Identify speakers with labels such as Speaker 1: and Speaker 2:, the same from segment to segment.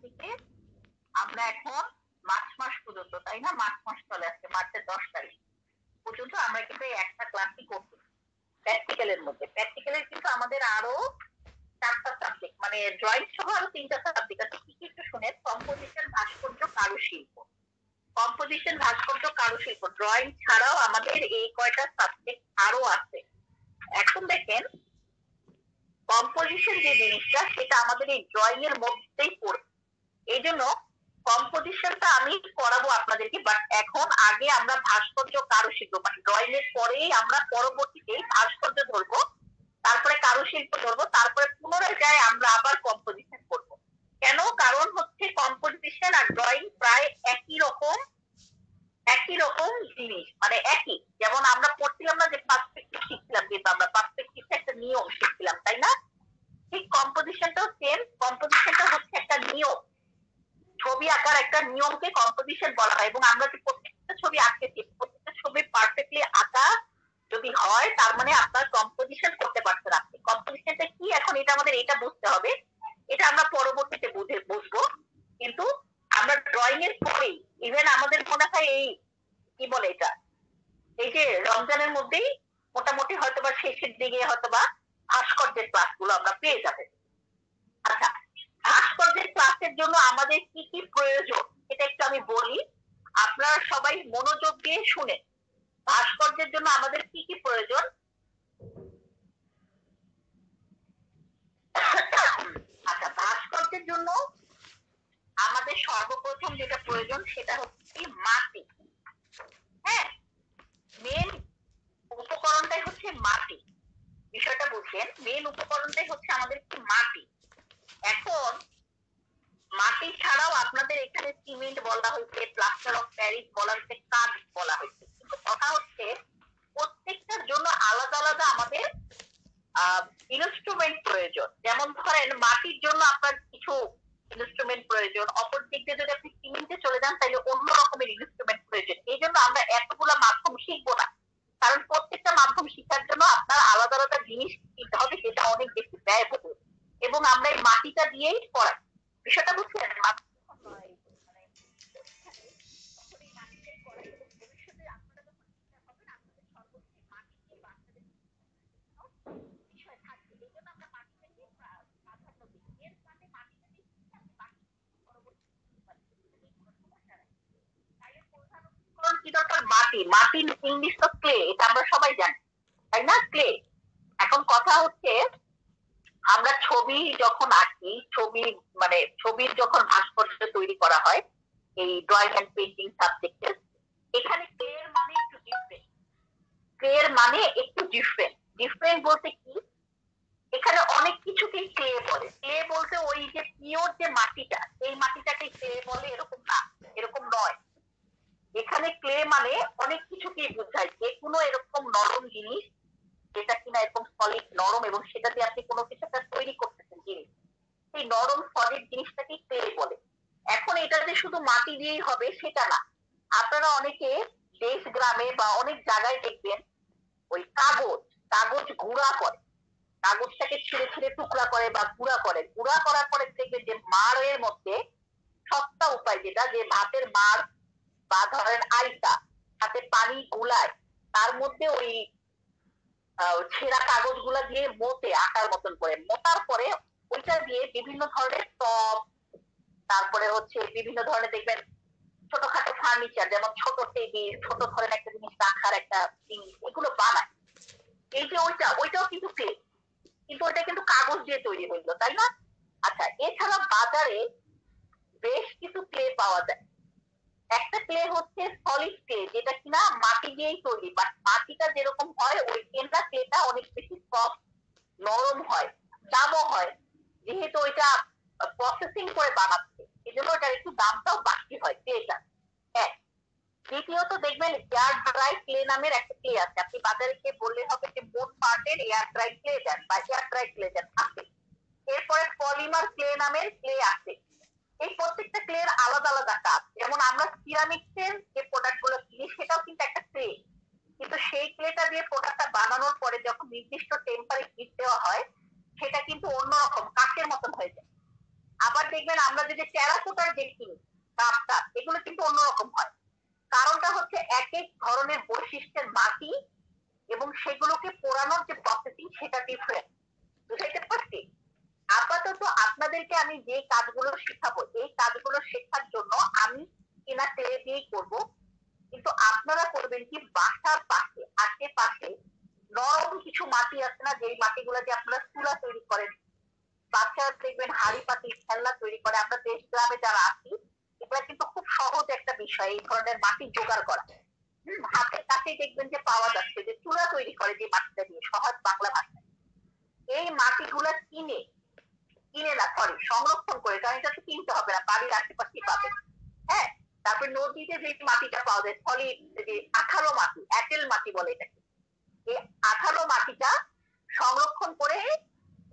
Speaker 1: থেকে আমরা এখন মার্চ মাস পর্যন্ত, তাই না? মার্চ মাস চলে আসছে, মার্চের 10 তারিখ পর্যন্ত আমরা কিন্তু এই একটা ক্লাসই করছি প্র্যাকটিক্যালের মধ্যে। প্র্যাকটিক্যালের কিন্তু আমাদের আরো 4টা সাবজেক্ট, মানে ড্রয়িং সহ আরো 3টা সাবজেক্ট আছে। কি কি একটু শুনেন। কম্পোজিশন, ভাস্কর্য, কারুশিল্প। কম্পোজিশন, ভাস্কর্য, কারুশিল্প, ড্রয়িং ছাড়াও আমাদের এই কয়টা সাবজেক্ট আরো আছে। এখন দেখেন, কম্পোজিশন যে জিনিসটা সেটা আমাদের এই ড্রয়িং এর মধ্যেই পড়বে। এই জন্য কম্পোজিশনটা আমি করাবো আপনাদেরকে, বাট এখন আগে আমরা ভাস্কর্য, কারুশিল্প, মানে ড্রয়িং এর পরেই আমরা পরবর্তীতে ভাস্কর্য ধরবো, তারপরে কারুশিল্প ধরবো, তারপরে পুনরায় যায় আমরা আবার কম্পোজিশন করবো। কেন? কারণ হচ্ছে কম্পোজিশন আর ড্রয়িং প্রায় একই রকম জিনিস, মানে একই। যেমন আমরা পড়ছিলাম না যে পার্সপেক্টিভ শিখছিলাম, কিন্তু আমরা পার্সপেক্টিভটা একটা নিয়ম শিখছিলাম, তাই না? ঠিক কম্পোজিশনটাও সেম। কম্পোজিশনটা হচ্ছে একটা নিয়ম, ছবি আঁকার একটা নিয়মকে কম্পোজিশন বলা হয়। এবং আমরা যে প্রত্যেকটা ছবি আঁকতেছি, প্রত্যেকটা ছবি পারফেক্টলি আঁকা যদি হয়, তার মানে আপনার কম্পোজিশন করতে পারছেন আপনি। কম্পোজিশনটা কি এখন এটা আমাদের এটা বুঝতে হবে, এটা আমরা পরবর্তীতে বুঝবো। কিন্তু আমরা ড্রয়িং এর পরেই, ইভেন আমাদের মনে হয় এই কি বলে এটা, এই যে রমজানের মধ্যেই মোটামুটি হয়তোবা শেষের দিকে হয়তোবা ভাস্কর্যের ক্লাসগুলো আমরা পেয়ে যাবে। আচ্ছা, ভাস্কর্যের ক্লাসের জন্য আমাদের কি কি প্রয়োজন এটা একটু আমি বলি, আপনারা সবাই মনোযোগ দিয়ে শুনে। ভাস্কর্যের জন্য আমাদের কি কি প্রয়োজন? আচ্ছা, ভাস্কর্যের জন্য আমাদের সর্বপ্রথম যেটা প্রয়োজন সেটা হচ্ছে মাটি। হ্যাঁ, মেন উপকরণটাই হচ্ছে মাটি। বিষয়টা বুঝছেন, মেন উপকরণটাই হচ্ছে আমাদের কি মাটি। এখন মাটি ছাড়াও আপনাদের এখানে সিমেন্ট বলা হয়েছে, প্লাস্টার অফ প্যারিস বলা হয়েছে, কাঠ বলা হয়েছে, কিন্তু কথা হচ্ছে প্রত্যেকটার জন্য আলাদা আলাদা আমাদের ইনস্ট্রুমেন্ট প্রয়োজন। যেমন ধরেন মাটির জন্য আপনার কিছু ইনস্ট্রুমেন্ট প্রয়োজন, অপর দিক দিয়ে যদি আপনি সিমেন্টে চলে যান তাহলে অন্য রকমের ইনস্ট্রুমেন্ট প্রয়োজন। এই জন্য আমরা এতগুলা মাধ্যম শিখবো না, কারণ প্রত্যেকটা মাধ্যম শিখার জন্য আপনার আলাদা আলাদা জিনিস কিনতে হবে, যেটা অনেক বেশি ব্যয়বহুল। এবং আমরা এই মাটিটা দিয়েই পড়াই। বিষয়টা বুঝছেন? কি দরকার? মাটি। মাটির ইংলিশ তো ক্লে, এটা আমরা সবাই জানি, তাই না? ক্লে। এখন কথা হচ্ছে আমরা ছবি যখন আঁকি, ছবি মানে ছবির যখন ভাস্কর্য তৈরি করা হয় এই ড্রয়িং এন্ড পেইন্টিং সাবজেক্টে, এখানে ক্লে এর মানে একটু ডিফারেন্ট। ক্লে এর মানে একটু ডিফারেন্ট। ডিফারেন্ট বলতে কি, এখানে অনেক কিছুকেই ক্লে বলে। ক্লে বলতে ওই যে পিওর যে মাটিটা, এই মাটিটাকে ক্লে বলে এরকম না, এরকম নয়। এখানে ক্লে মানে অনেক কিছুকেই বোঝায়, যে কোনো এরকম নরম জিনিস যেটা কিনা এরকম সলিড নরম, এবং সেটা দিয়ে আপনি কোনো কিছু একটা তৈরি করতেছেন জিনিস, সেই নরম সলিড জিনিসটাকে ক্লে বলে। এখন এটা যে শুধু মাটি দিয়েই হবে সেটা না। আপনারা অনেকে দেশ গ্রামে বা অনেক জায়গায় দেখবেন ওই কাগজ কাগজ গুঁড়া করে, কাগজটাকে ছিঁড়ে ছিঁড়ে টুকরা করে বা গুঁড়া করে। গুঁড়া করার পরে দেখবেন যে মাড়ের মধ্যে সস্তা উপায় যেটা, যে ভাতের মাড় বা ধরেন আইতা, হাতে পানি গুলায়, তার মধ্যে ওই ছেঁড়া কাগজ গুলা দিয়ে মোতে আটার মতন করে, মোটার পরে ওইটা দিয়ে বিভিন্ন ধরনের টপ, তারপরে হচ্ছে বিভিন্ন ধরনের দেখবেন ছোটখাটো ফার্নিচার, যেমন ছোট টেবিল, ছোট ধরনের একটা জিনিস রাখার একটা জিনিস, এগুলো বানায়। এই যে ওইটাও কিন্তু ক্লে, কিন্তু ওইটা কিন্তু কাগজ দিয়ে তৈরি হইলো, তাই না? আচ্ছা, এছাড়া বাজারে বেশ কিছু ক্লে পাওয়া যায়। একটা ক্লে হচ্ছে সলিড ক্লে, যেটা কিনা মাটি দিয়েই তৈরি, বাট মাটিটা যেরকম হয় ওই কেন্দ্রা ক্লেটা অনেক বেশি সফট, নরম হয়, দামও হয়, যেহেতু ওইটা প্রসেসিং করে বানাচ্ছে, এই জন্য ওটার একটু দামটাও বাড়তি হয় ক্লেটা। হ্যাঁ। দ্বিতীয়ত দেখবেন এয়ার ড্রাই ক্লে নামের একটা ক্লে আছে, আপনি বাজারে গিয়ে বললে হবে যে মোট পার্টের এয়ার ড্রাই ক্লে দেন বা এয়ার ড্রাই ক্লে দেন, আছে। এরপরে পলিমার ক্লে নামের ক্লে আছে। এই প্রত্যেকটা ক্লে এর আলাদা আলাদা কাজ। যেমন আমরা সিরামিক্সের যে প্রোডাক্ট গুলো কিনি সেটাও কিন্তু একটা ক্লে, কিন্তু সেই ক্লেটা দিয়ে প্রোডাক্টটা বানানোর পরে যখন নির্দিষ্ট টেম্পারে হিট দেওয়া হয়, সেটা কিন্তু অন্যরকম কাঠের মতন হয়ে যায়। আবার দেখবেন আমরা যদি টেরাকোটার যে কাপটা এগুলো কিন্তু অন্যরকম হয়। কারণটা হচ্ছে এক এক ধরনের বৈশিষ্ট্যের মাটি এবং সেগুলোকে পোড়ানোর যে প্রসেসিং সেটা ডিফারেন্ট। বুঝাইতে পারছি? আপাতত আপনাদেরকে আমি যে কাজগুলো শেখাবো এই কাজগুলো শেখার জন্য আমি কেনা ক্লে দিয়েই করবো, কিন্তু আপনারা করবেন কি বাসার পাশে আশেপাশে নরম কিছু মাটি আছে না, যে মাটিগুলো দিয়ে আপনারা চুলা তৈরি করেন, বাচ্চারা দেখবেন হাড়ি পাতিল খেলনা তৈরি করে, আমরা দেশ গ্রামে যারা আছি এগুলা কিন্তু খুব সহজ একটা বিষয় এই ধরনের মাটি জোগাড় করা। হাতের কাছেই দেখবেন যে পাওয়া যাচ্ছে যে চুলা তৈরি করে যে মাটিটা দিয়ে, সহজ বাংলা ভাষায়। এই মাটিগুলা কিনে না সরি সংরক্ষণ করে, কারণ এটা তো কিনতে হবে না, বাড়ির আশেপাশেই পাবেন। হ্যাঁ, তারপরে নদীতে যে মাটিটা পাওয়া যায় সলিড, যে আঠালো মাটি, এঁটেল মাটি বলে এটাকে, এই আঠালো মাটিটা সংরক্ষণ করে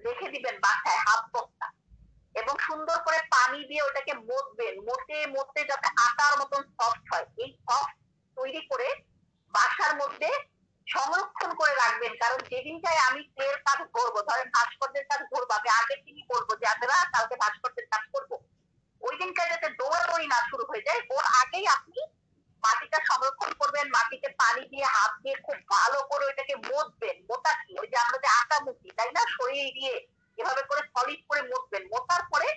Speaker 1: রেখে দিবেন বাসায় হাফ বস্তা, এবং সুন্দর করে পানি দিয়ে ওটাকে মথবেন, মতে যাতে আটার মতন সফট হয়। এই সফট তৈরি করে বাসার মধ্যে সংরক্ষণ করে রাখবেন, কারণ যেদিনটায় আমি ক্লের কাজ করবো, ধরেন ভাস্কর্যের কাজ করবো, আমি আগের দিনই বলবো যে আমরা কালকে ভাস্কর্যের কাজ করবো, ওই দিনটায় যাতে দৌড়াদৌড়ি না শুরু হয়ে যায়, ওর আগেই আপনি মাটিটা সংরক্ষণ করবেন, মাটিতে পানি দিয়ে হাত দিয়ে খুব ভালো করে ওইটাকে মথবেন। মোটা কি ওই যে আমরা যে আটা মুখি তাই না, শরীর দিয়ে এভাবে করে সলিড করে মথবেন, মোটার পরে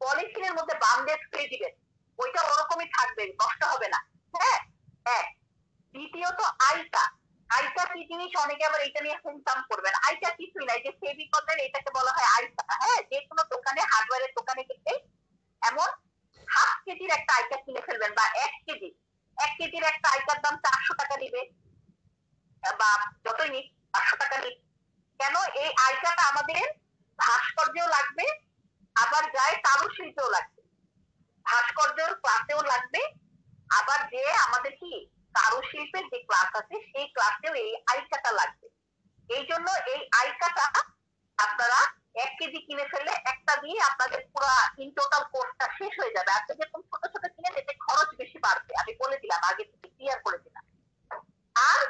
Speaker 1: পলিথিনের মধ্যে বাঁধে ফেলে দিবেন, ওইটা ওরকমই থাকবে, নষ্ট হবে না। হ্যাঁ, হ্যাঁ। দ্বিতীয়ত আইটা, আইটা কি জিনিস অনেকে আবার এটা নিয়ে চিন্তাম করবেন, আইটা কিছুই নাই, যে ফেভিকলের এটাকে বলা হয় আইটা। হ্যাঁ, যে কোনো দোকানে হার্ডওয়্যারের দোকানে গেলে এমন হাফ কেজির একটা আইটা কিনে ফেলবেন, বা 1 কেজির একটা আইটার দাম 400 টাকা নিবে, বা যতই নিক 500 টাকা নিক। কেন? এই আইটাটা আমাদের ভাস্কর্যেও লাগবে, আবার যায় কারুশিল্পেও লাগবে, ভাস্কর্যের ক্লাসেও লাগবে, আবার যে আমাদের কি কারুশিল্পের যে ক্লাস আছে সেই ক্লাসেও এই আইকাটা লাগবে। এই জন্য এই আইকাটা আপনারা 1 কেজি কিনে ফেললে একটা দিয়ে আপনাদের পুরো ইন টোটাল কোর্সটা শেষ হয়ে যাবে। আপনি যেরকম ছোট ছোট কিনে এতে খরচ বেশি বাড়বে, আমি বলে দিলাম, আগে থেকে ক্লিয়ার করে দিলাম। আর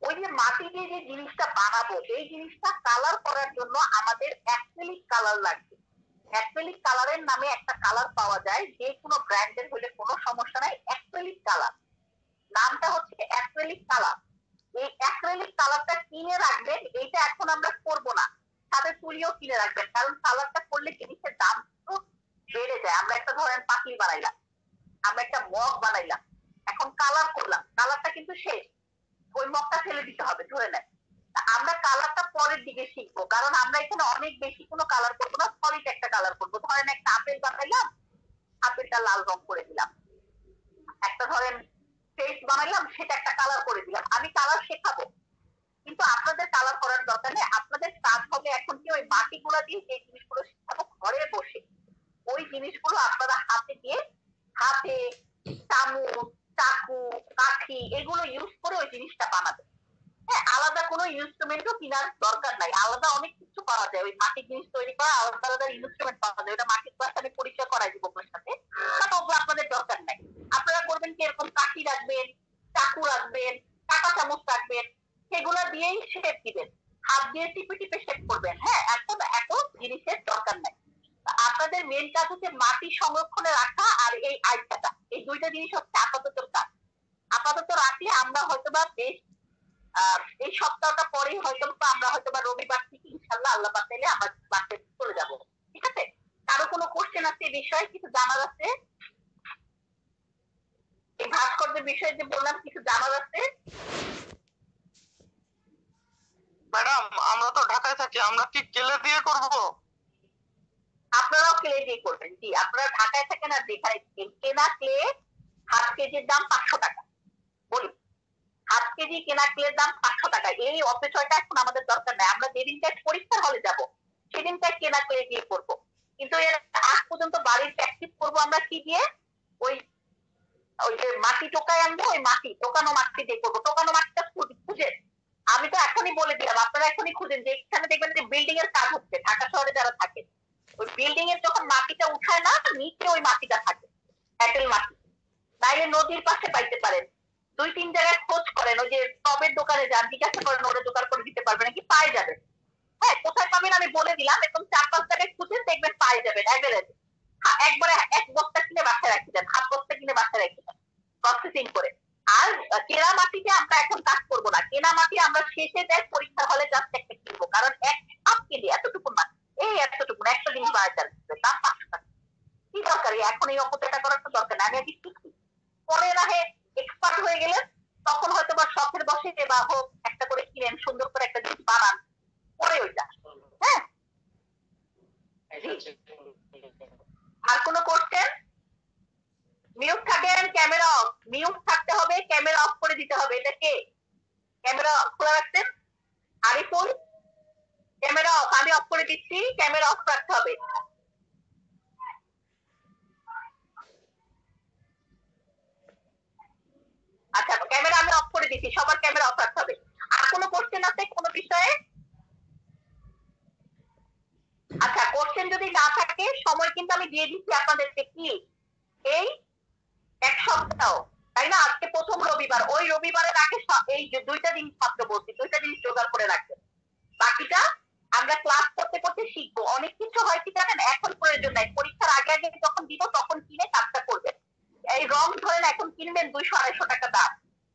Speaker 1: ওই যে মাটি দিয়ে যে জিনিসটা বানাবো, এই জিনিসটা কালার করার জন্য আমাদের অ্যাক্রিলিক কালার লাগবে। অ্যাক্রিলিক কালারের নামে একটা কালার পাওয়া যায়, যে কোনো ব্র্যান্ডের হলে কোনো সমস্যা নাই, অ্যাক্রিলিক কালার নামটা হচ্ছে অ্যাক্রিলিক কালার। এই অ্যাক্রিলিক কালারটা কিনে রাখবেন, এইটা এখন আমরা করবো না, সাথে তুলিও কিনে রাখবেন, কারণ কালারটা করলে জিনিসের দাম তো বেড়ে যায়। আমরা একটা ধরেন পাতিল বানাইলাম, আমরা একটা মগ বানাইলাম, এখন কালার করলাম, কালারটা কিন্তু শেষ, ওই মগটা ফেলে দিতে হবে ধরে নেন। আমরা কালারটা পরের দিকে শিখবো, কারণ আমরা এখানে অনেক বেশি কোনো কালার করবো না, সলিড একটা কালার করবো। ধরেন একটা আপেল বানাইলাম, আপেলটা লাল রং করে দিলাম, একটা ধরেন পেস্ট বানাইলাম, সেটা একটা কালার করে দিলাম। আমি কালার শেখাবো, কিন্তু আপনাদের কালার করার দরকার নেই। আপনাদের কাজ হবে এখন কি ওই মাটিগুলা দিয়ে যে জিনিসগুলো শেখাবো ঘরে বসে, ওই জিনিসগুলো আপনারা হাতে দিয়ে, হাতে চামচ, চাকু, কাঠি এগুলো ইউজ করে ওই জিনিসটা বানাবে। হ্যাঁ, আলাদা কোনো ইনস্ট্রুমেন্টও কেনার দরকার নাই, আলাদা অনেক কিছু পাওয়া যায় ওই মাটির জিনিস তৈরি করা, আলাদা আলাদা ইনস্ট্রুমেন্ট পাওয়া যায়, ওটা মাটির ক্লাস আমি পরিচয় করাই দিব আপনার সাথে, বাট ওগুলো আপনাদের দরকার নাই। আপনারা করবেন কি, এরকম কাঠি রাখবেন, চাকু রাখবেন, কাঁটা চামচ রাখবেন, সেগুলো দিয়েই শেপ দিবেন, হাত দিয়ে টিপে টিপে শেপ করবেন। হ্যাঁ, এখন এত জিনিসের দরকার নাই। আপনাদের মেন কাজ হচ্ছে মাটি সংরক্ষণে রাখা আর এই আইটাটা, এই দুইটা জিনিস হচ্ছে আপাতত কাজ। আপাতত রাখলে আমরা হয়তোবা বেশ এই সপ্তাহটা পরেই হয়তো আমরা হয়তোবা রবিবার থেকে ইনশাল্লাহ আল্লাহ বাঁচাইলে আমরা বাসে চলে যাব। ঠিক আছে? কারো কোনো কোশ্চেন আছে এই বিষয়ে, কিছু জানার আছে? এই ভাস্কর্যের বিষয়ে যে বললাম, কিছু জানার আছে?
Speaker 2: ম্যাডাম, আমরা তো ঢাকায় থাকি, আমরা কি কেলে দিয়ে করব?
Speaker 1: আপনারাও ক্লে দিয়ে করবেন। জি, আপনারা ঢাকায় থাকেন আর যেখানে কেনা ক্লে হাফ কেজির দাম 500 টাকা। বলি, হাফ কেজি কেনা ক্লের দাম 500 টাকা। এই অপচয়টা এখন আমাদের দরকার নাই, আমরা যেদিনটায় পরীক্ষার হলে যাব সেদিনটায় কেনা ক্লে দিয়ে করবো। কিন্তু এর আগ পর্যন্ত বাড়ির প্র্যাকটিস করবো আমরা কি দিয়ে, ওই ওই যে মাটি টোকায় আনবো, ওই মাটি টোকানো মাটি দিয়ে করবো। টোকানো মাটিটা খুঁজে, আমি তো এখনই বলে দিলাম, আপনারা এখনই খুঁজেন, যে এখানে দেখবেন যে বিল্ডিং এর কাজ হচ্ছে ঢাকা শহরে যারা থাকে, ওই বিল্ডিং এর যখন মাটিটা উঠায় না, নিচে ওই মাটিটা থাকে, এঁটেল মাটি। বাইরে নদীর পাশে পাইতে পারেন, 2-3 জায়গায় খোঁজ করেন, ওই যে টবের দোকানে যান, জিজ্ঞাসা করেন, ওরা জোগাড় করে দিতে পারবে নাকি, পাই যাবে। হ্যাঁ, কোথায় পাবেন আমি বলে দিলাম, এরকম 4-5 জায়গায় খুঁজেন, দেখবেন পাই যাবেন অ্যাভেলেবল। একবারে 1 বস্তা কিনে বাসায় রাখি দেন, 1/2 বস্তা কিনে বাসায় রাখি দেন প্রসেসিং করে। আর কেনা মাটিতে আমরা এখন কাজ করবো না। কেনা মাটি আমরা শেষে দেয় পরীক্ষা হলে জাস্ট একটা কিনবো, কারণ 1 কাপ কেজি এতটুকু না, এই এতটুকু একটা জিনিস বানাতে দাম 500 টাকা। কি দরকার এখন এই অপচয়টা করার তো দরকার না। আমি আগে শিখি, পরে না হয় এক্সপার্ট হয়ে গেলেন, তখন হয়তো বা শখের বসে বা হোক একটা করে কিনেন, সুন্দর করে একটা জিনিস বানান, পরে ওইটা। হ্যাঁ, আর কোনো কোশ্চেন? মিউট থাকেন, ক্যামেরা অফ, মিউট থাকতে হবে, ক্যামেরা অফ করে দিতে হবে। এটা কে ক্যামেরা খোলা রাখছেন? আরিফুল, ক্যামেরা অফ, আমি অফ করে দিচ্ছি, ক্যামেরা অফ রাখতে হবে। আচ্ছা, ক্যামেরা আমি অফ করে দিচ্ছি, সবার ক্যামেরা অফ রাখতে হবে। আর কোনো কোশ্চেন আছে কোনো বিষয়ে? আচ্ছা, কোশ্চেন যদি না থাকে, সময় কিন্তু আমি দিয়ে দিচ্ছি আপনাদেরকে, কি এই 1 সপ্তাহ, তাই না? আজকে প্রথম রবিবার, ওই রবিবারের আগে এই যে 2টা দিন মাত্র বলছি, 2টা দিন জোগাড় করে রাখবেন। বাকিটা আমরা ক্লাস করতে করতে শিখবো। অনেক কিছু হয় কি জানেন, এখন প্রয়োজন নাই, পরীক্ষার আগে আগে যখন দিব তখন কিনে কাজটা করবেন। এই রং ধরেন এখন কিনবেন 200-250 টাকা দাম,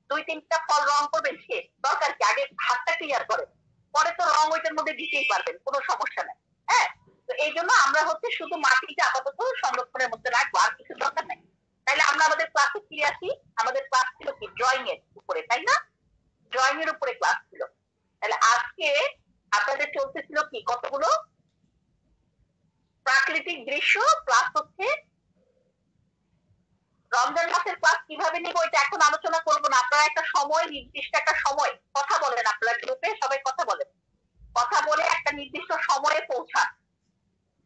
Speaker 1: 2-3টা ফল রং করবেন, শেষ। দরকার কি, আগে হাতটা ক্লিয়ার করেন, পরে তো রং ওইটার মধ্যে দিতেই পারবেন, কোনো সমস্যা নেই। হ্যাঁ, তো এই জন্য আমরা হচ্ছে শুধু মাটিটা আপাতত সংরক্ষণের মধ্যে রাখবো, আর কিছু দরকার নেই। তাইলে আমরা আমাদের ক্লাসে ফিরে আসি। আমাদের ক্লাস ছিল কি, ড্রয়িং এর উপরে, তাই না? ড্রয়িং এর উপরে ক্লাস ছিল। তাহলে আজকে আপনাদের চলতেছিল কি, কতগুলো প্রাকৃতিক দৃশ্য, প্লাস হচ্ছে রমজান মাসের ক্লাস কিভাবে নিব এটা এখন আলোচনা করবো না। আপনারা একটা সময়, নির্দিষ্ট একটা সময় কথা বলেন, আপনারা গ্রুপে সবাই কথা বলেন, কথা বলে একটা নির্দিষ্ট সময়ে পৌঁছান।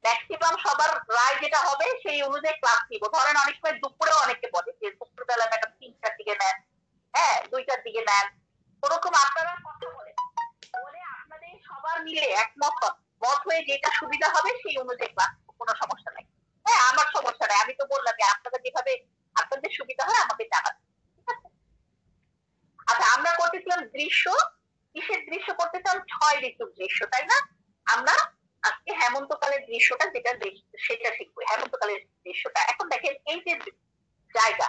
Speaker 1: ম্যাক্সিমাম সবার রায় যেটা হবে সেই অনুযায়ী ক্লাস নিব। ধরেন অনেক সময় দুপুরেও অনেকে বলে যে দুপুরবেলা ম্যাডাম 3টার দিকে নেন, হ্যাঁ 2টার দিকে নেন, ওরকম আপনারা কথা বলে বলে আপনাদের সবার মিলে একমত মত হয়ে যেটা সুবিধা হবে সেই অনুযায়ী ক্লাস, কোনো সমস্যা নাই। হ্যাঁ, আমার সমস্যা নাই, আমি তো বললাম যে আপনাদের যেভাবে আপনাদের সুবিধা হয় আমাকে জানান। আচ্ছা, আমরা করতেছিলাম দৃশ্য, কিসের দৃশ্য করতেছিলাম? 6 ঋতুর দৃশ্য, তাই না? আমরা আজকে হেমন্তকালের দৃশ্যটা যেটা সেটা শিখবো, হেমন্তকালের দৃশ্যটা। এখন দেখেন এই যে জায়গা,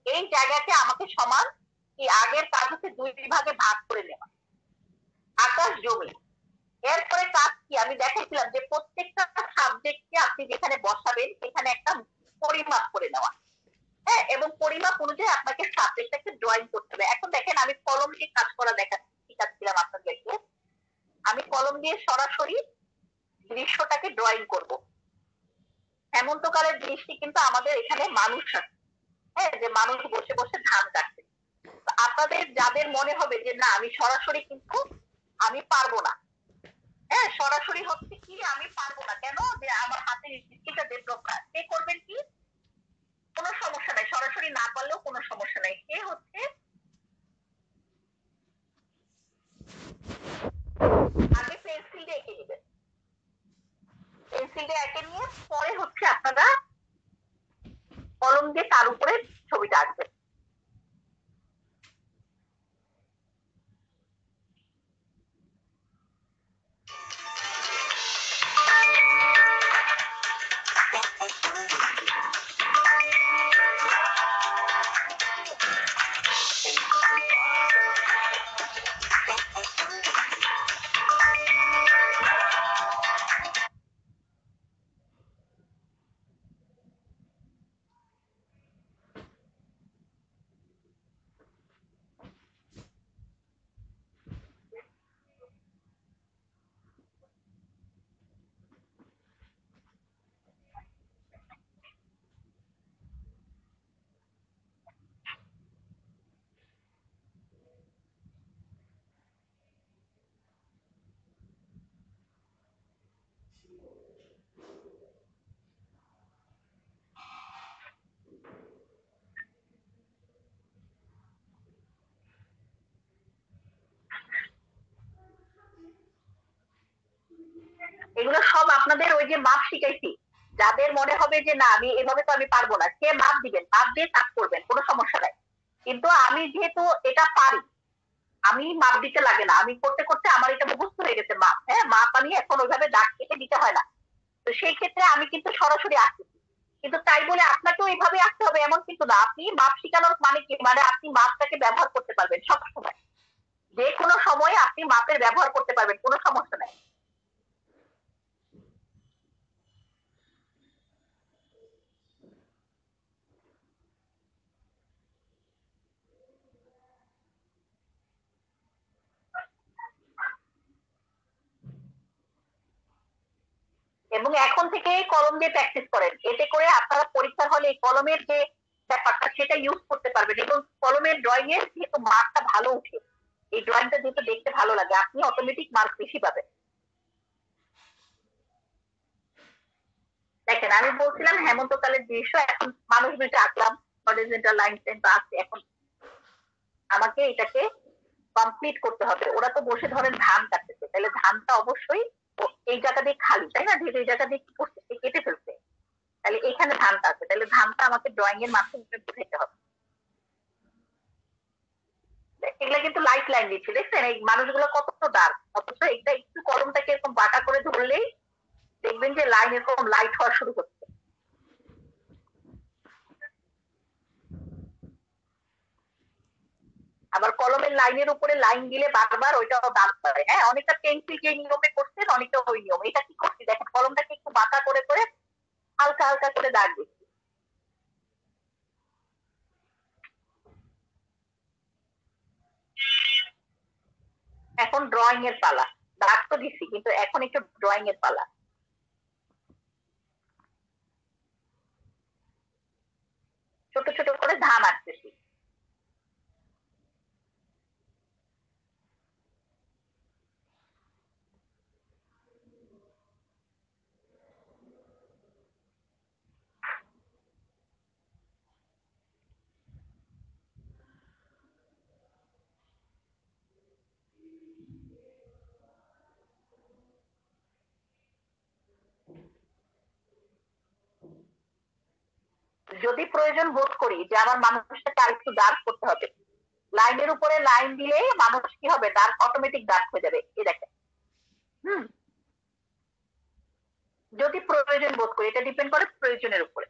Speaker 1: এই জায়গাকে আমাকে সমান কি আগের কাজ হচ্ছে 2 বিভাগে ভাগ করে নেওয়া, আকাশ জমি। এরপরে কাজ কি, আমি দেখাইছিলাম যে প্রত্যেকটা সাবজেক্টকে আপনি যেখানে বসাবেন সেখানে একটা পরিমাপ করে নেওয়া। হ্যাঁ, এবং পরিমাপ অনুযায়ী আপনাকে সাবজেক্টটাকে ড্রয়িং করতে হবে। এখন দেখেন আমি কলম দিয়ে কাজ করা শিখাচ্ছিলাম আপনাদেরকে। আমি কলম দিয়ে সরাসরি দৃশ্যটাকে ড্রয়িং করব। হেমন্তকালের দৃষ্টি কিন্তু আমাদের এখানে মানুষ আছে, হ্যাঁ, যে মানুষ বসে বসে ধান কাটছে। আপনাদের যাদের মনে হবে যে না আমি সরাসরি কিন্তু আমি পারবো না, হ্যাঁ সরাসরি হচ্ছে কি আমি পারবো না, কেন যে আমার হাতে দৃষ্টিটা ডেভেলপ না, সে করবেন কি, কোনো সমস্যা নাই, সরাসরি না পারলেও কোনো সমস্যা নাই। সে হচ্ছে আগে পেন্সিল দিয়ে এঁকে নেবেন, পেন্সিল দিয়ে এঁকে নিয়ে পরে হচ্ছে আপনারা কলম দিয়ে তার উপরে ছবিটা আঁকবেন। এগুলো সব আপনাদের ওই যে মাপ শিখাইছি, যাদের মনে হবে যে না আমি এভাবে তো আমি পারবো না, সে মাপ দিবেন, মাপ দিয়ে কাজ করবেন, কোনো সমস্যা নাই। কিন্তু আমি যেহেতু এটা পারি, আমি মাপ দিতে লাগে না, আমি করতে করতে আমার এটা মুখস্থ হয়ে গেছে মাপ। হ্যাঁ, মাপ আমি এখন ওইভাবে দাগ কেটে দিতে হয় না। তো সেই ক্ষেত্রে আমি কিন্তু সরাসরি আঁকি। কিন্তু তাই বলে আপনাকেও এইভাবে আসতে হবে এমন কিন্তু না। আপনি মাপ শিখানোর মানে কি, মানে আপনি মাপটাকে ব্যবহার করতে পারবেন সবসময়, যে কোনো সময় আপনি মাপের ব্যবহার করতে পারবেন, কোনো সমস্যা নাই। এবং এখন থেকে কলম দিয়ে প্র্যাকটিস করেন, এতে করে আপনারা পরীক্ষার হলে কলমের যে ব্যাপারটা সেটা ইউজ করতে পারবেন। এবং কলমের ড্রয়িং এর যেহেতু মার্কটা ভালো উঠে, এই ড্রয়িংটা যেহেতু দেখতে ভালো লাগে, আপনি অটোমেটিক মার্ক বেশি পাবেন। দেখেন আমি বলছিলাম হেমন্তকালের দৃশ্য, এখন মানুষ দুইটা আঁকলাম, হরিজন্টাল লাইন তো আছে, এখন আমাকে এটাকে কমপ্লিট করতে হবে। ওরা তো বসে ধরেন ধান কাটতেছে, তাহলে ধানটা অবশ্যই এই জায়গা দিয়ে খালি, তাই না, যেহেতু এই জায়গা দিয়ে কি করছে, কেটে ফেলছে, তাহলে এখানে ধানটা আছে, তাহলে ধানটা আমাকে ড্রয়িং এর মাধ্যমে বুঝাইতে হবে। এগুলা কিন্তু লাইট লাইন দিচ্ছে, দেখছেন এই মানুষগুলো কত ডার্ক, অথচ এটা একটু কলমটাকে এরকম বাঁকা করে ধরলেই দেখবেন যে লাইন এরকম লাইট হওয়া শুরু হচ্ছে। আবার কলমের লাইনের উপরে লাইন দিলে বারবার ওইটাও দাগ করে। হ্যাঁ, অনেকটা পেন্সিল যে নিয়মে করছেন, অনেকটা ওই নিয়ম। এটা কি করছি দেখেন, কলমটাকে একটু বাঁকা করে করে হালকা হালকা করে দাগ দিচ্ছি। এখন ড্রয়িং এর পালা। দাগ তো দিচ্ছি, কিন্তু এখন একটু ড্রয়িং এর পালা। ছোট ছোট করে ধান আঁকতেছি। যদি প্রয়োজন বোধ করি যে আমার মানুষটাকে আর একটু ডার্ক করতে হবে, লাইনের উপরে লাইন দিলে মানুষ কি হবে, ডার্ক অটোমেটিক ডার্ক হয়ে যাবে, এই দেখেন। হুম, যদি প্রয়োজন বোধ করি, এটা ডিপেন্ড করে প্রয়োজনের উপরে।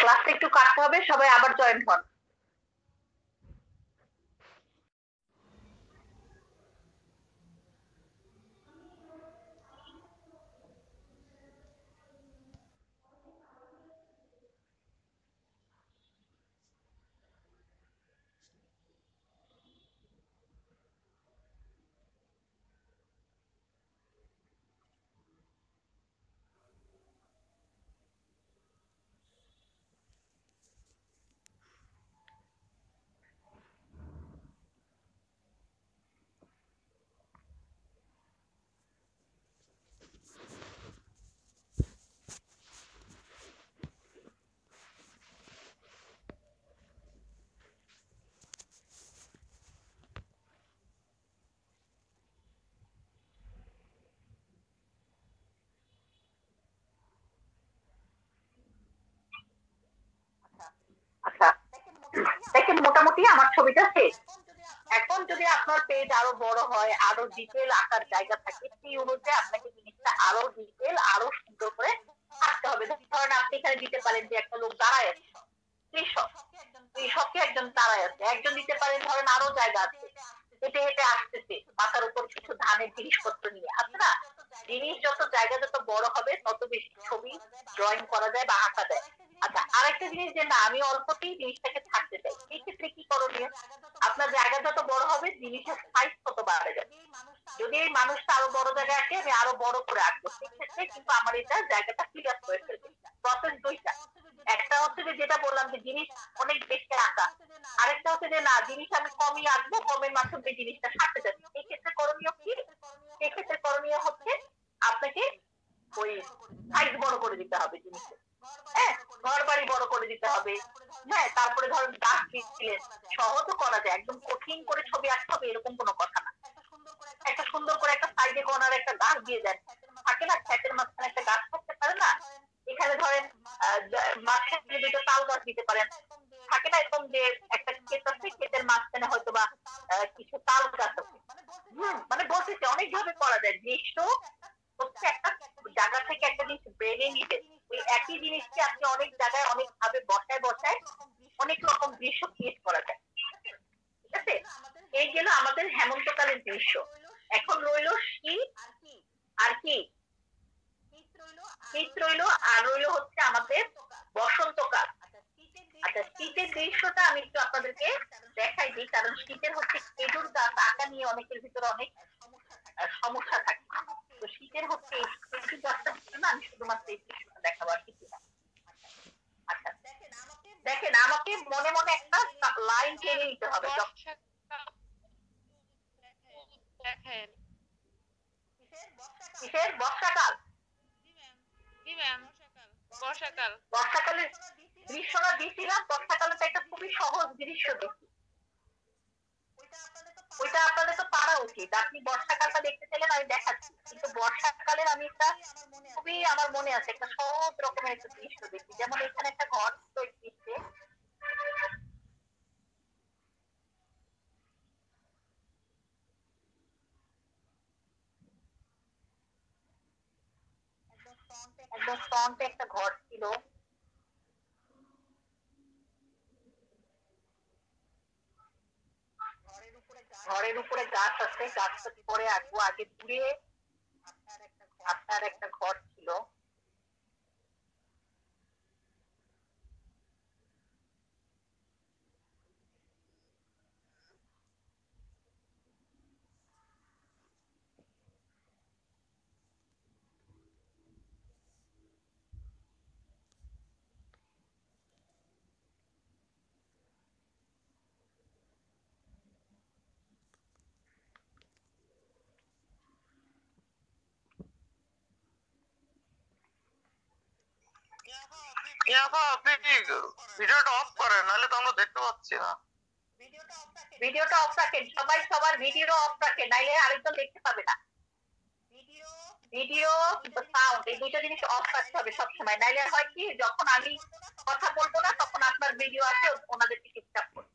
Speaker 1: ক্লাসটা একটু কাটতে হবে, সবাই আবার জয়েন হন। আচ্ছা, দেখেন মোটামুটি আমার ছবিটা শেষ। এখন যদি আপনার পেজ আরো বড় হয়, আরো ডিটেল আকার জায়গা থাকে, সেই অনুযায়ী আপনাকে জিনিসটা আরো ডিটেল, আরো সুন্দর করে আঁকতে হবে। ধরেন আপনি এখানে দিতে পারেন যে একটা লোক দাঁড়ায় আছে, কৃষক, কৃষকে একজন দাঁড়ায় আছে, একজন দিতে পারেন ধরেন আরো জায়গা আছে, হেঁটে হেঁটে আসতেছে মাথার উপর কিছু ধানের জিনিসপত্র নিয়ে, আছে না? জিনিস যত জায়গা যত বড় হবে তত বেশি ছবি ড্রয়িং করা যায় বা আঁকা যায়। আচ্ছা, আরেকটা জিনিস যে না আমি অল্পতেই জিনিসটাকে থাকতে চাই, এই ক্ষেত্রে কি করণীয়? আপনার জায়গা যত বড় হবে জিনিসের সাইজ তত বাড়ে যাবে। যদি এই মানুষটা আরো বড় জায়গায় আঁকে, আমি আরো বড় করে আঁকবো, সেক্ষেত্রে কিন্তু আমার এটা জায়গাটা ক্লিয়ার করে ফেলবে। প্রসেস দুইটা, একটা হচ্ছে যে যেটা বললাম যে জিনিস অনেক বেশি আঁকা, আরেকটা হচ্ছে যে না জিনিস আমি কমই আঁকবো, কমের মাধ্যমে জিনিসটা সারতে যাচ্ছে। এই ক্ষেত্রে করণীয় কি? এক্ষেত্রে করণীয় হচ্ছে আপনাকে ওই সাইজ বড় করে দিতে হবে জিনিসের। হ্যাঁ, ঘর বাড়ি বড় করে দিতে হবে। হ্যাঁ, তারপরে ধরেন গাছ দিচ্ছিলেন, সহজও করা যায়, একদম কঠিন করে ছবি আঁকতে হবে এরকম কোনো কথা না। একটা সুন্দর করে একটা সাইডে কোনার একটা গাছ দিয়ে দেন, থাকে না ক্ষেতের মাঝখানে একটা গাছ থাকতে পারে না, এখানে ধরেন মাঝখানে দুটো তাল গাছ দিতে পারেন, থাকে না এরকম যে একটা ক্ষেত আছে, ক্ষেতের মাঝখানে হয়তো বা কিছু তাল গাছ আছে। মানে বলতেছি অনেক ভাবে করা যায়। দৃশ্য হচ্ছে একটা জায়গা থেকে একটা জিনিস বেড়ে নিতে, ওই একই জিনিসকে আপনি অনেক জায়গায় অনেক ভাবে বসায় বসায় অনেক রকম দৃশ্য ক্রিয়েট করা যায়। ঠিক আছে, এই গেল আমাদের হেমন্তকালের দৃশ্য। এখন রইল শীত, আর কি শীত রইল, আর রইল হচ্ছে আমাদের বসন্তকাল। আচ্ছা, শীতের দৃশ্যটা আমি একটু আপনাদেরকে দেখাই দিই, কারণ শীতের হচ্ছে খেজুর গাছ আঁকা নিয়ে অনেকের ভিতরে অনেক সমস্যা থাকে। তো শীতের হচ্ছে এই খেজুর গাছটা ছিল না, আমি শুধুমাত্র এই দৃশ্যটা দেখাবো আর কিছু না। আচ্ছা, দেখেন আমাকে মনে মনে একটা লাইন টেনে নিতে হবে।
Speaker 3: দেখেন
Speaker 1: কিসের বর্ষাকাল?
Speaker 3: বর্ষাকাল।
Speaker 1: বর্ষাকালের দৃশ্যটা দিছিলাম, বর্ষাকালে তো একটা খুবই সহজ দৃশ্য দিচ্ছি, ওইটা আপনাদের তো পারা উচিত। আপনি বর্ষাকালটা দেখতে চাইলেন, আমি দেখাচ্ছি, কিন্তু বর্ষাকালের আমি একটা খুবই আমার মনে আছে একটা সহজ রকমের একটা দৃশ্য দেখি, যেমন এখানে একটা ঘর তৈরি দিচ্ছে, একদম ফ্রন্টে একটা ঘর ছিল, ঘরের উপরে গাছ আছে, গাছটা পরে আঁকবো। আগে দূরে আপনার একটা ঘর ছিল,
Speaker 2: আপনি কি ভিডিওটা অফ করেন, নাহলে তো আমরা দেখতে পাচ্ছি না।
Speaker 1: ভিডিওটা অফ রাখেন, সবাই সবার ভিডিও অফ রাখেন, নাইলে আরেকজন দেখতে পাবে না। ভিডিও সাউন্ড এই দুইটা জিনিস অফ রাখতে হবে সবসময়, নাইলে হয় কি যখন আমি কথা বলবো না তখন আপনার ভিডিও আছে ওনাদেরকে ডিস্টার্ব করবে।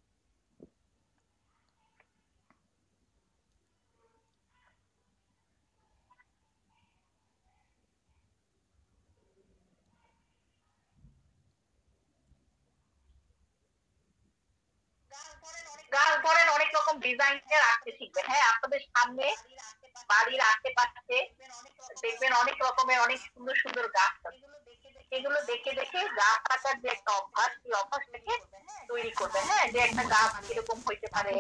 Speaker 1: ডিজাইনের আঁকতে শিখবেন। হ্যাঁ, আপনাদের সামনে বাড়ির আশেপাশে দেখবেন অনেক রকমের অনেক সুন্দর সুন্দর গাছ আছে। এগুলো দেখে দেখে গাছ আঁকার যে একটা অভ্যাস, সেই অভ্যাসটাকে তৈরি করবেন। হ্যাঁ, যে একটা গাছ কিরকম হইতে পারে,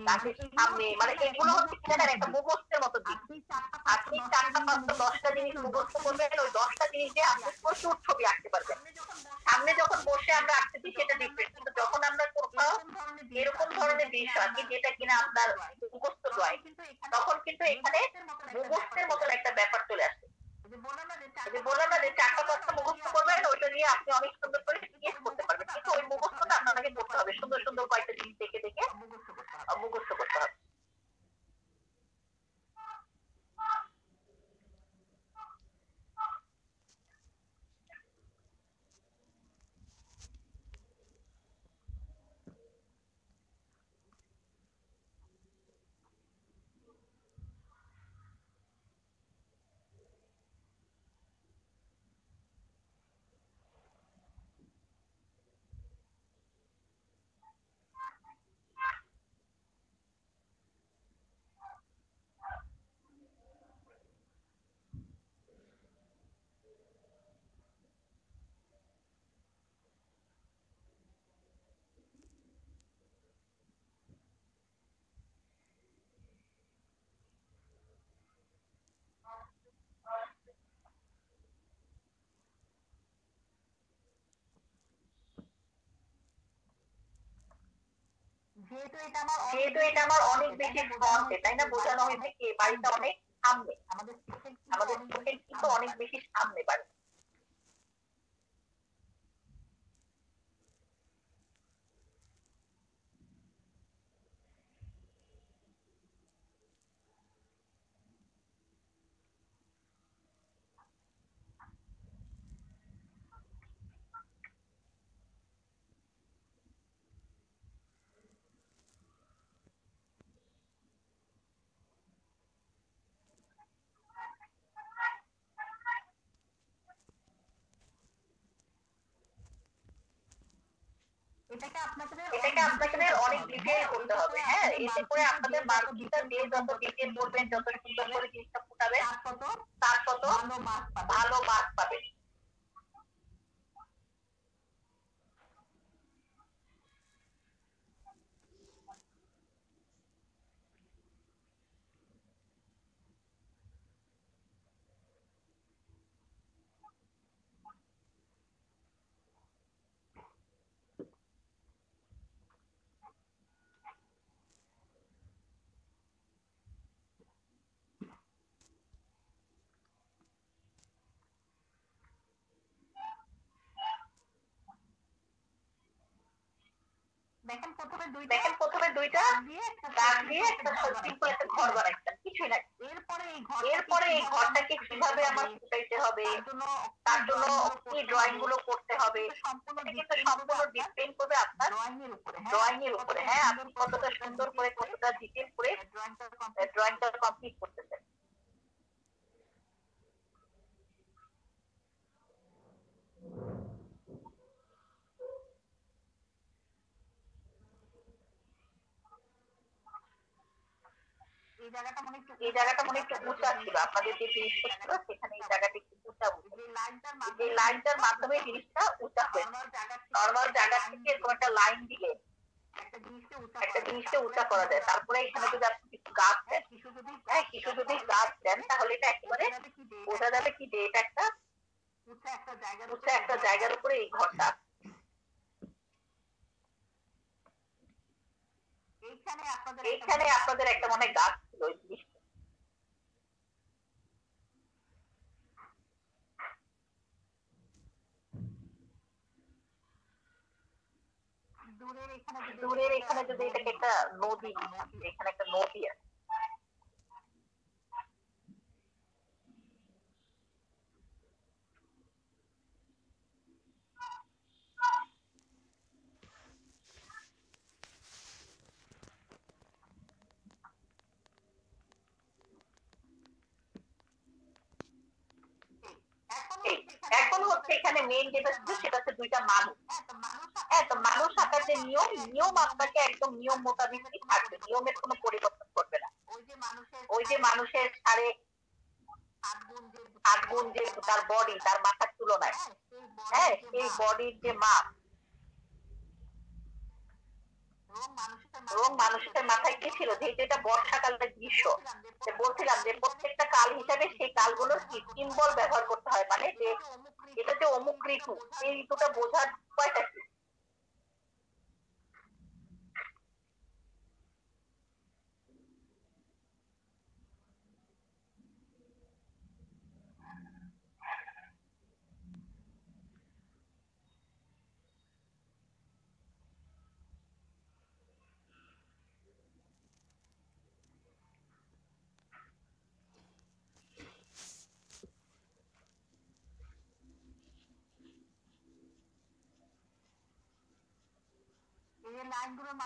Speaker 1: গাছের সামনে, মানে এগুলো হচ্ছে কি জানেন, একটা মুখস্থের মতো দিক। আপনি 4টা 5টা 10টা জিনিস মুখস্থ করবেন, ওই 10টা জিনিস দিয়ে আপনি প্রচুর ছবি আঁকতে পারবেন। সামনে যখন বসে আমরা আঁকতেছি সেটা ডিফারেন্ট, কিন্তু যখন আমরা কোথাও এরকম ধরনের দৃশ্য আঁকি যেটা কিনা আপনার মুখস্থ ড্রয়িং, তখন কিন্তু এখানে মুখস্থের মতন একটা ব্যাপার চলে আসে। বললাম না যে 4টা 5টা মুখস্থ করবেন, ওইটা নিয়ে আপনি অনেক সুন্দর করে স্কেচ করতে পারবেন, কিন্তু ওই মুখস্থটা আপনাকে করতে হবে, সুন্দর সুন্দর কয়েকটা জিনিস দেখে দেখে মুখস্থ করতে হবে। যেহেতু এটা আমার অনেক বেশি ফ্রন্টে, তাই না, বোঝানো হয়েছে কি বাড়িটা অনেক সামনে, আমাদের চোখের কিন্তু অনেক বেশি সামনে বাড়ি। এটাকে আপনাদের অনেক ডিটেইল করতে হবে। হ্যাঁ, এতে করে আপনাদের মার্কটা দিয়ে যত ডিটেইল করবেন, যত সুন্দর করে জিনিসটা ফুটাবেন, তার তত ভালো মার্ক পাবেন। দেখেন প্রথমে দুইটা দাগ দিয়ে একটা সিম্পল একটা ঘর বানাইতাম, কিছুই না। এরপরে এই ঘরটাকে কিভাবে আমার ফুটাইতে হবে, তার জন্য কি ড্রয়িং গুলো করতে হবে, এটা কিন্তু সম্পূর্ণ ডিপেন্ড করবে আপনার ড্রয়িং এর উপরে। হ্যাঁ, আপনি কতটা সুন্দর করে, কতটা ডিটেল করে ড্রয়িংটা কমপ্লিট করতেছেন। এই জায়গাটা মনে একটু উঁচা ছিল, আপনাদের যে জিনিসটা ছিল সেখানে এই জায়গাটা একটু উঁচা, যে লাইনটার মাধ্যমে জিনিসটা উঁচা হয়েছে। নর্মাল জায়গা থেকে এরকম একটা লাইন দিলে একটা জিনিসকে উঁচা করা যায়। তারপরে এখানে যদি আপনি কিছু গাছ দেন, হ্যাঁ, কিছু যদি গাছ দেন, তাহলে এটা একেবারে বোঝা যাবে কি যে এটা একটা উঁচা একটা জায়গার উপরে এই ঘরটা। এইখানে আপনাদের একটা মনে গাছ ছিল, ওই জিনিসটা দূরের এখানে যদি এটাকে একটা নদী, এখানে একটা নদী আছে। এখন হচ্ছে এখানে মেইন যেটা ছিল সেটা হচ্ছে দুইটা মানুষ। হ্যাঁ, তো মানুষ আঁকার যে নিয়ম আপনাকে একদম নিয়ম মোতাবেকই থাকবে, নিয়মের কোনো পরিবর্তন করবে না। ওই যে মানুষের 8.5 গুণ যে তার বডি, তার মাথার তুলনায়, হ্যাঁ সেই বডির যে মাপ, এবং মানুষের মাথায় কি ছিল, যেহেতু এটা বর্ষাকালের গ্রীষ্ম, বলছিলাম যে প্রত্যেকটা কাল হিসাবে সেই কালগুলোর কি সিম্বল ব্যবহার করতে হয়, মানে যে এটা যে অমুক ঋতু, এই ঋতুটা বোঝার উপায়টা কি।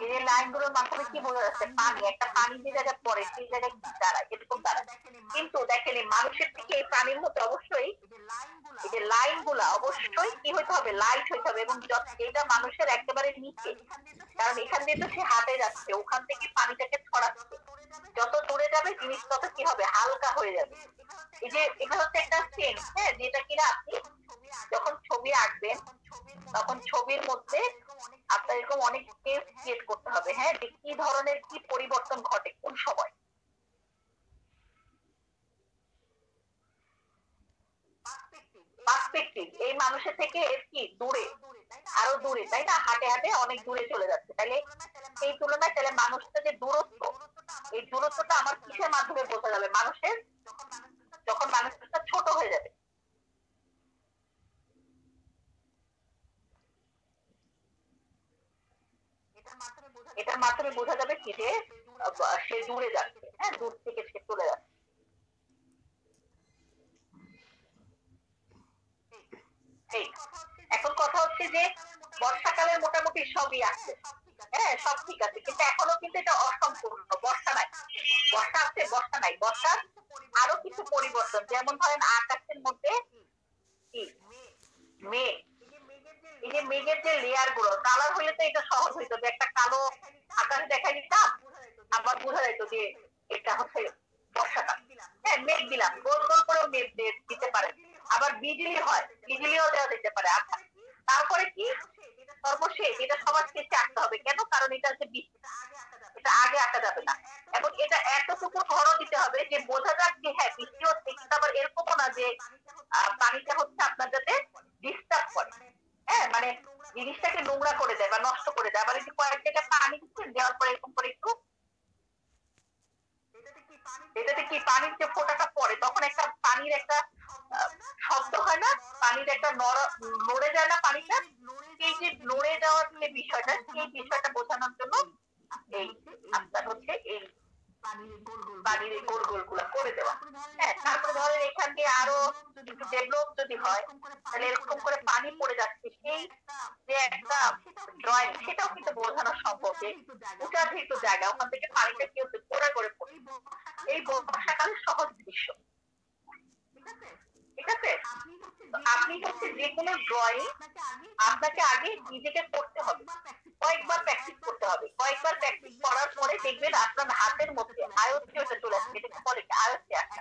Speaker 1: এই যে লাইনগুলোর মাধ্যমে কি বোঝা যাচ্ছে, পানি, একটা পানি যে জায়গায় পড়ে সেই জায়গায় কি দাঁড়ায়, এরকম দাঁড়ায়। কিন্তু দেখেন এই মানুষের থেকে এই প্রাণীর মধ্যে অবশ্যই এই যে লাইন গুলা অবশ্যই কি হইতে হবে, লাইট হইতে হবে, এবং এটা মানুষের একেবারে নিচে, কারণ এখান দিয়ে তো সে হাঁটে যাচ্ছে, ওখান থেকে পানিটাকে ছড়াচ্ছে, যত দূরে যাবে জিনিস তত কি হবে, হালকা হয়ে যাবে। এই যে এটা হচ্ছে একটা সেন্স, হ্যাঁ, যেটা কিনা আপনি যখন ছবি আঁকবেন তখন ছবির মধ্যে আপনার এরকম অনেক স্পেস ক্রিয়েট করতে হবে, হ্যাঁ, যে কি ধরনের কি পরিবর্তন ঘটে কোন সময়। পার্সপেক্টিভ এই মানুষের থেকে এর কি দূরে, আরো দূরে, তাই না, হাঁটে হাঁটে অনেক দূরে চলে যাচ্ছে। তাহলে সেই তুলনায় তাহলে মানুষটা যে দূরত্ব, এই দূরত্বটা আমার কিসের মাধ্যমে বোঝা যাবে, মানুষের যখন মানুষটা ছোট হয়ে যাবে। এটার মাধ্যমে বোঝা যাবে কি যে সে দূরে যাচ্ছে, হ্যাঁ, দূর থেকে সে চলে যাচ্ছে। এখন কথা হচ্ছে যে বর্ষাকালের মোটামুটি সবই আছে, হ্যাঁ সব ঠিক আছে, কিন্তু এখনো কিন্তু এটা অসম্পূর্ণ, বর্ষা নাই, বর্ষা আছে বর্ষা নাই, বর্ষার আরো কিছু পরিবর্তন, যেমন ধরেন আকাশের মধ্যে কি মেঘ, এই যে মেঘের যে লেয়ার গুলো, কালার হইলে তো এটা সহজ হইতো, যে একটা কালো আকাশ দেখা দিতাম, আবার বোঝা যেত যে এটা হচ্ছে বর্ষাকাল, হ্যাঁ মেঘ দিলাম, গোল গোল করেও মেঘ দিতে পারে, আবার বিজলি হয়, বিজলিও দেওয়া দিতে পারে। আচ্ছা তারপরে কি, সর্বশেষ এটা সবার শেষে আঁকতে হবে, কেন, কারণ এটা হচ্ছে বৃষ্টি, এটা আগে আঁকা যাবে না, এবং এটা এতটুকু ঘরও দিতে হবে যে বোঝা যাক যে হ্যাঁ বৃষ্টি হচ্ছে, কিন্তু আবার এরকমও না যে পানিটা হচ্ছে আপনার যাতে ডিস্টার্ব করে, হ্যাঁ মানে জিনিসটাকে নোংরা করে দেয় বা নষ্ট করে দেয়। আবার একটু কয়েক জায়গায় পানি দিচ্ছেন, দেওয়ার পরে এরকম করে একটু এটাতে কি পানির যে ফোঁটাটা পড়ে তখন একটা পানির একটা শব্দ হয় না, পানির একটা নড়ে যায় না পানিটা, এই যে নড়ে যাওয়ার যে বিষয়টা, সেই বিষয়টা বোঝানোর জন্য এই আপনার হচ্ছে এই পানির এই গোল গোল গুলা করে দেওয়া। হ্যাঁ তারপরে ধরেন এখান দিয়ে আরো একটু ডেভেলপ যদি হয়, তাহলে এরকম করে পানি পড়ে যাচ্ছে, সেই যে একটা ড্রয়িং, সেটাও কিন্তু বোঝানো সম্ভব যে উঁচাধিত জায়গা, ওখান থেকে পানিটা কি হচ্ছে পড়ে করে পড়ে, এই বর্ষাকালের সহজ দৃশ্য। ঠিক আছে, আপনি হচ্ছে যে কোনো ড্রয়িং আপনাকে আগে নিজেকে করতে হবে, কয়েকবার প্র্যাকটিস করতে হবে, কয়েকবার প্র্যাকটিস করার পরে দেখবেন আপনার হাতের মধ্যে আয়ত্তে ওটা চলে আসবে, এটাকে বলে আয়ত্তে আসা,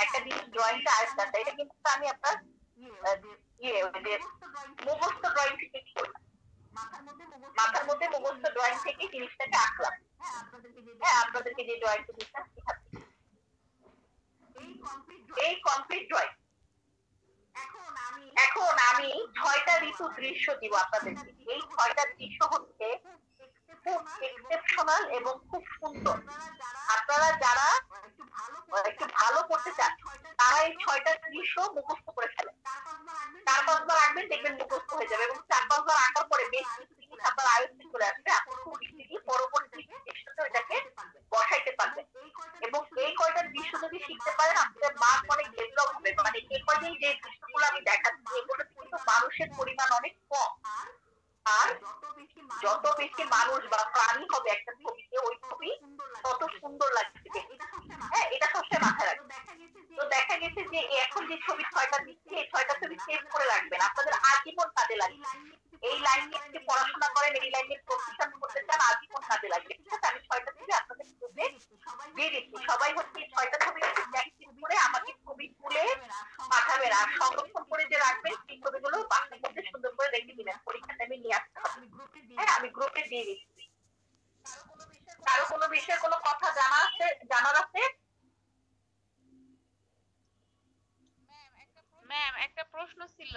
Speaker 1: একটা জিনিস ড্রয়িংটা আয়ত্তে আসা। এটা কিন্তু আমি আপনার মুখস্থ ড্রয়িং থেকে করলাম, মাথার মধ্যে মুখস্থ ড্রয়িং থেকে জিনিসটাকে আঁকলাম, হ্যাঁ আপনাদেরকে যে ড্রয়িংটা দিচ্ছেন শিখাচ্ছি, এই কমপ্লিট ড্রয়িং। এখন আমি 6টা ঋতু দৃশ্য দিব আপনাদেরকে, এই 6টা দৃশ্য হচ্ছে খুব এক্সেপশনাল এবং খুব সুন্দর। আপনারা যারা একটু ভালো করতে চান তারা এই 6টা দৃশ্য মুখস্থ করে ফেলেন, 4-5 বার আঁকবেন, দেখবেন মুখস্থ হয়ে যাবে, এবং 4-5 বার আঁকার পরে বেশ কিছু জিনিস আপনার আয়ত্তে চলে আসবে, আপনি খুব ইজিলি পরবর্তী দৃশ্যতে এটাকে বসাইতে পারবেন। এবং এই কয়টা দৃশ্য যদি শিখতে পারেন আপনাদের মার্ক অনেক ডেভেলপ হবে। মানে এই কয়দিন যে দৃশ্যগুলো আমি দেখাচ্ছি এগুলোতে কিন্তু মানুষের পরিমাণ অনেক কম, আর যত বেশি মানুষ বা প্রাণী হবে একটা ছবিতে, ওই ছবি তত সুন্দর লাগবে। হ্যাঁ এটা সবসময় মাথায় রাখবেন। তো দেখা দেখা গেছে যে এখন যে ছবি 6টা দিচ্ছি এই 6টা ছবি সেভ করে রাখবেন, আপনাদের আজীবন কাজে লাগবে। এই লাইন নিয়ে যদি পড়াশোনা করেন, এই লাইন নিয়ে প্রফেশন করতে চান, আজীবন কাজে লাগবে। ঠিক আছে, আমি 6টা ছবি আপনাদের গ্রুপে দিয়ে দিচ্ছি। সবাই হচ্ছে এই 6টা ছবি প্র্যাকটিস করে আমাকে ছবি তুলে পাঠাবেন, আর সংরক্ষণ করে যে রাখবেন সেই ছবিগুলো বাক্সের মধ্যে সুন্দর করে রেখে দিবেন, পরীক্ষার টাইমে নিয়ে আসতে হবে। হ্যাঁ, আমি গ্রুপে দিয়ে দিচ্ছি। কারো কোনো বিষয়ে কোনো কথা জানার আছে?
Speaker 3: ম্যাম একটা প্রশ্ন ছিল।